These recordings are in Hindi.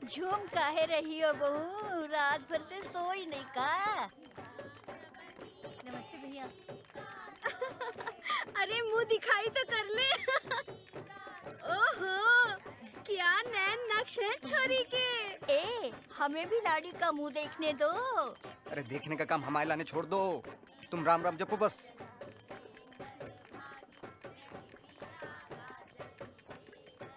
झूम काहे रही हो बहू, रात भर से सोई नहीं का? नमस्ते भैया। अरे मुंह दिखाई तो कर ले। ओहो, क्या नैन नक्श है छोरी के। ए, हमें भी लाड़ी का मुंह देखने दो। अरे देखने का काम हमारे लाने छोड़ दो, तुम राम राम जपो बस।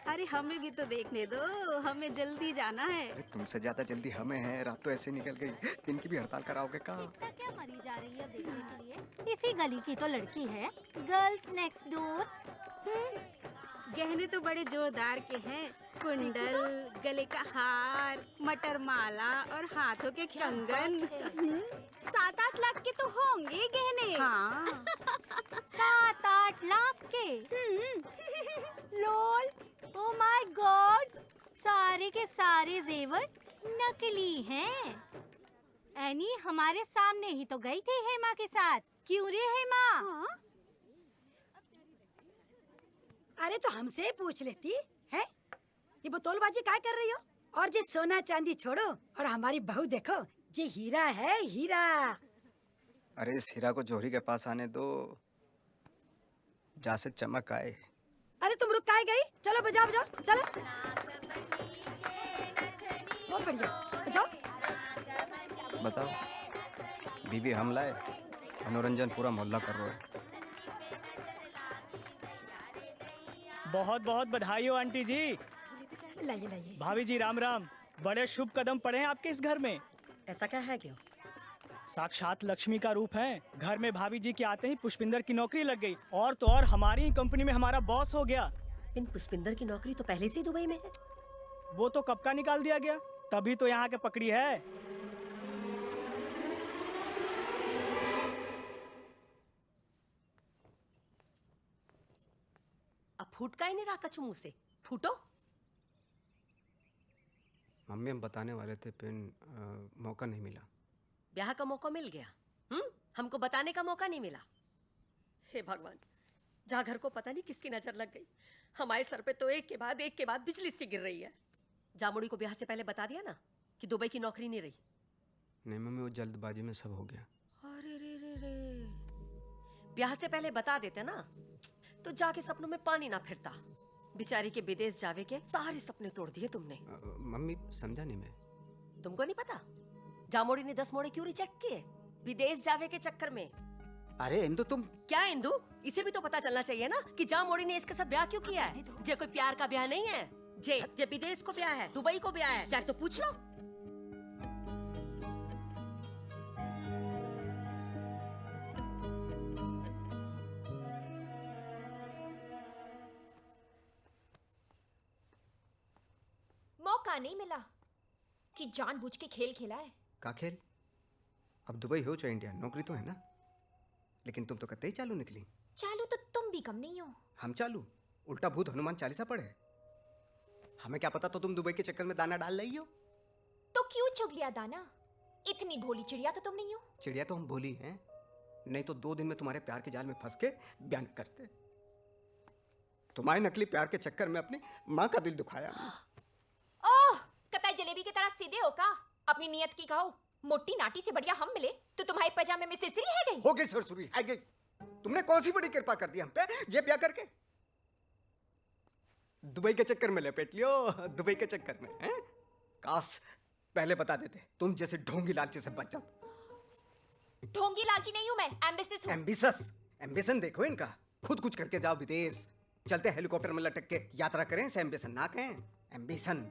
अरे हमें भी तो देखने दो, हमें जल्दी जाना है। अरे तुमसे ज्यादा जल्दी हमें है, रात तो ऐसे निकल गई, दिन की भी हड़ताल कराओगे का? इतना क्या मरी जा रही है देखने के लिए? इसी गली की तो लड़की है, गर्ल्स नेक्स्ट डोर। गहने तो बड़े जोरदार के हैं, कुंडल, गले का हार, मटर माला और हाथों के कंगन। 7-8 लाख के तो होंगे गहने। हाँ, 7-8 लाख के। लोल, ओ माय गॉड, सारे के सारे जेवर नकली हैं। एनी हमारे सामने ही तो गई थी हेमा के साथ, क्यों रे हेमा? हाँ? अरे तो हमसे ही पूछ लेती है। ये बोतलबाजी काय कर रही हो? और जे सोना चांदी छोड़ो और हमारी बहू देखो, ये हीरा है, हीरा। अरे इस हीरा को जोहरी के पास आने दो, जा से चमक आए। अरे तुम रुक काय गई? चलो बजाओ बजाओ, चलो। बहुत बढ़िया, बजाओ। बताओ, बीवी हमला है, मनोरंजन पूरा मोहल्ला कर रहा है। बहुत बहुत बधाई हो आंटी जी। लाइए लाइए। भाभी जी राम राम। बड़े शुभ कदम पड़े हैं आपके इस घर में। ऐसा क्या है क्यों? साक्षात लक्ष्मी का रूप है। घर में भाभी जी के आते ही पुष्पिंदर की नौकरी लग गई, और तो और हमारी ही कंपनी में हमारा बॉस हो गया। इन पुष्पिंदर की नौकरी तो पहले से ही दुबई में है। वो तो कब का निकाल दिया गया, तभी तो यहाँ के पकड़ी है। अब फूट का ही नहीं रहा कछु मुंह से, फूटो। मम्मी हम बताने वाले थे, पिन मौका नहीं मिला। ब्याह का मौका मिल गया, हमको बताने का मौका नहीं मिला। हे भगवान, जहाँ घर को पता नहीं किसकी नजर लग गई। हमारे सर पे तो एक के बाद बिजली सी गिर रही है। जामुड़ी को ब्याह से पहले बता दिया ना कि दुबई की नौकरी नहीं रही। नहीं मम्मी, वो जल्दबाजी में सब हो गया। अरे रे रे रे, ब्याह से पहले बता देते ना तो जाके सपनों में पानी ना फिरता। बेचारी के विदेश जावे के सारे सपने तोड़ दिए तुमने। मम्मी समझा नहीं मैं। तुमको नहीं पता जामोड़ी ने 10 मोड़े क्यों रिजेक्ट किए? विदेश जावे के चक्कर में। अरे इंदु तुम क्या इंदु? इसे भी तो पता चलना चाहिए ना कि जामोड़ी ने इसके साथ ब्याह क्यों किया है। जे कोई प्यार का ब्याह नहीं है, जे विदेश को ब्याह है, दुबई को ब्याह है, चाहे तो पूछ लो। मौका नहीं मिला कि जानबूझ के खेल खेला है। का खेल? अब दुबई हो चाहे इंडिया, नौकरी तो है ना। लेकिन तुम तो कतई चालू निकली। चालू तो तुम भी कम नहीं हो। हम चालू? उल्टा भूत हनुमान चालीसा पढ़े। हमें क्या पता तो तुम दुबई के चक्कर में दाना डाल रही हो। तो क्यों चुग लिया दाना? इतनी भोली चिड़िया तो तुम नहीं हो। चिड़िया तो हम भोली हैं, नहीं तो 2 दिन में तुम्हारे प्यार के जाल में फंस के बयान करते। तुम्हारे नकली प्यार के चक्कर में अपनी माँ का दिल दुखाया। ओह, कतई जलेबी की तरह सीधे हो का? अपनी नियत की कहो। मोटी नाटी से बढ़िया हम मिले तो तुम्हारे पजामे में सिरसिरी है गई। हो गई सरसुरी, है गई। तुमने कौन सी बड़ी कृपा कर दी हम पे, जे ब्याह करके दुबई के चक्कर में लपेट लियो। दुबई के चक्कर में हैं? काश पहले बता देते, तुम जैसे ढोंगी लालची से बच जाते। ढोंगी लालची नहीं हूं मैं, एम्बिशियस हूं। एम्बिशस, एम्बिशन देखो इनका। खुद कुछ करके जाओ विदेश, चलते हेलीकॉप्टर में लटक के यात्रा करें, से एम्बिशन ना कहें। एम्बिशन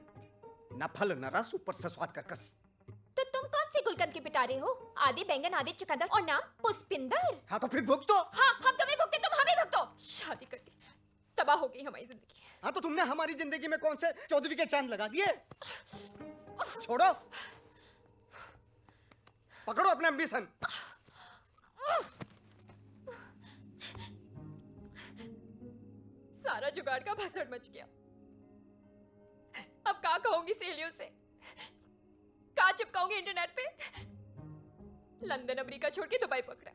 न फल न रस, ऊपर से स्वाद का कस। तो तुम कौन सी गुलकंद के पिटारे हो? आधे बैंगन आधे चुकंदर और नाम पुष्पिंदर। हाँ तो फिर भुगतो। हाँ, हम तुम्हें भुगते, तुम हमें भुगतो। शादी करके तबाह हो गई हमारी जिंदगी। हाँ तो तुमने हमारी जिंदगी में कौन से चौदहवीं के चांद लगा दिए। छोड़ो, पकड़ो अपना एम्बिशन। सारा जुगाड़ का भसड़ मच गया। अब क्या कहूंगी सहेलियों से, क्या चिपकाऊंगी इंटरनेट पे। लंदन अमेरिका छोड़ के दुबई पकड़ा,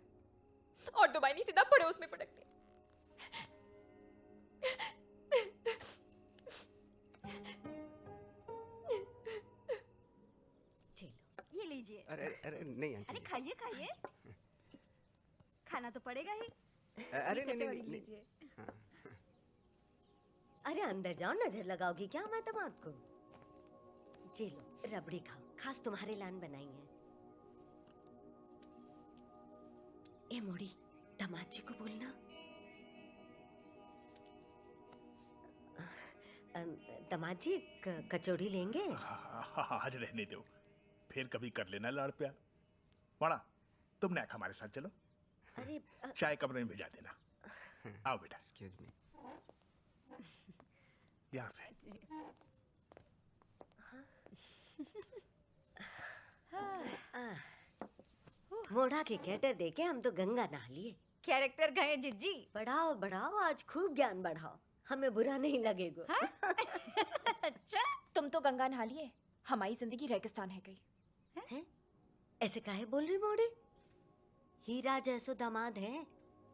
और दुबई नहीं सीधा पड़ोस में पटक दिया। लीजिए। अरे अरे नहीं अरे आंटी। खाइए खाइए, खाना तो पड़ेगा ही। अरे नहीं कचौड़ी नहीं लीजिए। अरे अंदर जाओ, नजर लगाओगी क्या हमारे दामाद को? जी लो, रबड़ी खाओ, खास तुम्हारे लान बनाई है। ए मोड़ी, दामाद जी को बोलना। दामाद जी कचौड़ी लेंगे? आज रहने दो, फिर कभी कर लेना लाड़ प्यार। वाड़ा, तुम नैक हमारे साथ चलो, अरे चाय कमरे में भिजा देना। आओ बेटा, एक्सक्यूज मी। यहाँ से। मोढ़ा के कैटर देके हम तो गंगा नहा लिए। कैरेक्टर गए जिज्जी। बढ़ाओ बढ़ाओ, आज खूब ज्ञान बढ़ाओ, हमें बुरा नहीं लगेगा। अच्छा, तुम तो गंगा नहा लिए, हमारी जिंदगी रेगिस्तान है गई। हैं? ऐसे काहे बोल रही मोड़ी? हीरा जैसो दामाद है।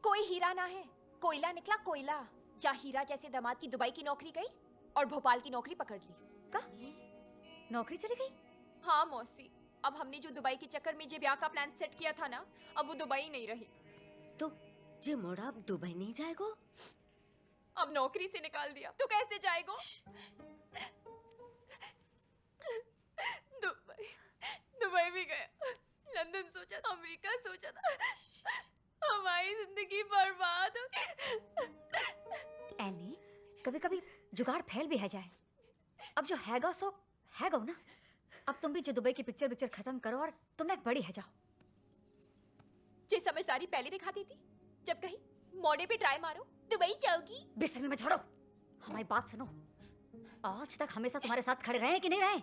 कोई हीरा ना है, कोयला निकला कोयला। जा हीरा जैसे दामाद की दुबई की नौकरी गई और भोपाल की नौकरी पकड़ ली। नौकरी चली गई? हाँ मौसी, अब हमने जो दुबई के चक्कर में जे ब्याह का प्लान सेट किया था ना, अब वो दुबई नहीं रही। तो जे मोड़ा अब दुबई नहीं जाएगो? अब नौकरी से निकाल दिया तो कैसे जाएगो? दुबई, दुबई भी गया, लंदन सोचा था, अमेरिका सोचा था, हमारी जिंदगी बर्बाद हो गई। एनी, कभी कभी जुगाड़ फैल भी है जाए। अब जो हैगा सो हैगा ना। अब तुम भी जो दुबई की पिक्चर खत्म करो और तुम एक बड़ी है जाओ। जे समझदारी पहले दिखाती थी, जब कहीं मोड़े पे ट्राई मारो दुबई जाओगी। बिस्तर में मत झाड़ो, हमारी बात सुनो। आज तक हमेशा तुम्हारे साथ खड़े रहे कि नहीं रहे?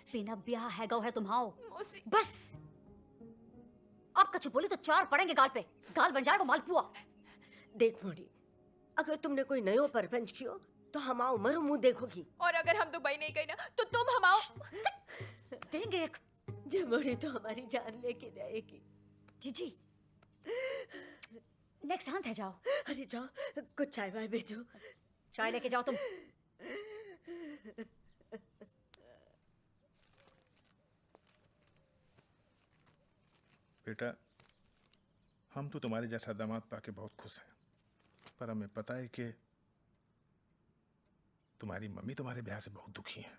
बिना ब्याह हैगा है तुम्हाओ। मौसी, बस अब कछु बोली तो चार पड़ेंगे गाल पे, गाल बन जाएगा मालपुआ। देख मोड़ी, अगर तुमने कोई नयो परपंच कियो तो हमारा उम्र मुंह देखोगी। और अगर हम दुबई नहीं गए ना तो तुम हमाओ। देंगे एक। जे मोड़ी तो हमारी जान लेके रहेगी। जीजी नेक्स्ट शांत है जाओ। अरे जाओ, कुछ चाय वाय भेजो। चाय लेके जाओ तुम। बेटा, हम तो तुम्हारे जैसा दामाद पाके बहुत खुश हैं, पर हमें पता है कि तुम्हारी मम्मी तुम्हारे ब्याह से बहुत दुखी हैं।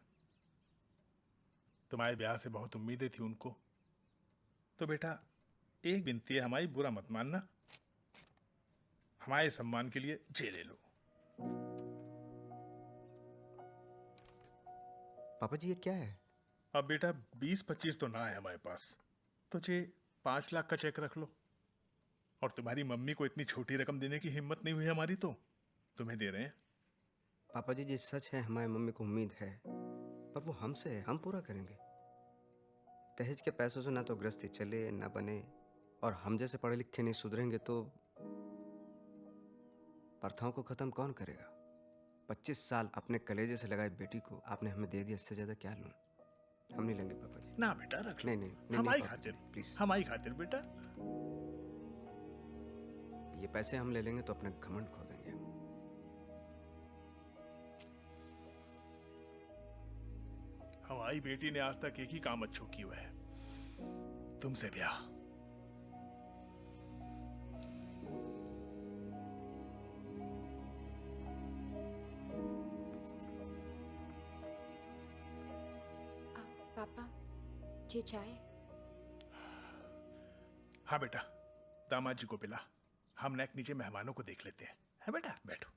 तुम्हारे ब्याह से बहुत उम्मीदें थी उनको। तो बेटा, एक विनती है, हमारी बुरा मत मानना। हमारे सम्मान के लिए जे ले लो। पापा जी ये क्या है? अब बेटा 20-25 तो ना है हमारे पास, तो जे 5 लाख का चेक रख लो। और तुम्हारी मम्मी को इतनी छोटी रकम देने की हिम्मत नहीं हुई हमारी, तो तुम्हें दे रहे हैं। पापा जी सच है, हमारी मम्मी को उम्मीद है, पर वो हमसे है, हम पूरा करेंगे। दहेज के पैसों से ना तो गृहस्थी चले ना बने, और हम जैसे पढ़े लिखे नहीं सुधरेंगे तो प्रथाओं को खत्म कौन करेगा? 25 साल अपने कलेजे से लगाई बेटी को आपने हमें दे दिया, इससे ज्यादा क्या लूं? हम नहीं लेंगे पापा जी। ना बेटा, रख लो। नहीं नहीं, नहीं हमारी नहीं, खातिर, प्लीज। हमारी खातिर बेटा। ये पैसे हम ले लेंगे तो अपना घमंड खो देंगे हम। हमारी बेटी ने आज तक एक ही काम अच्छो किया है, तुमसे ब्याह। पापा, जी चाय? हाँ बेटा, दामाद जी को पिला, हम नेक नीचे मेहमानों को देख लेते हैं। है बेटा, बैठो।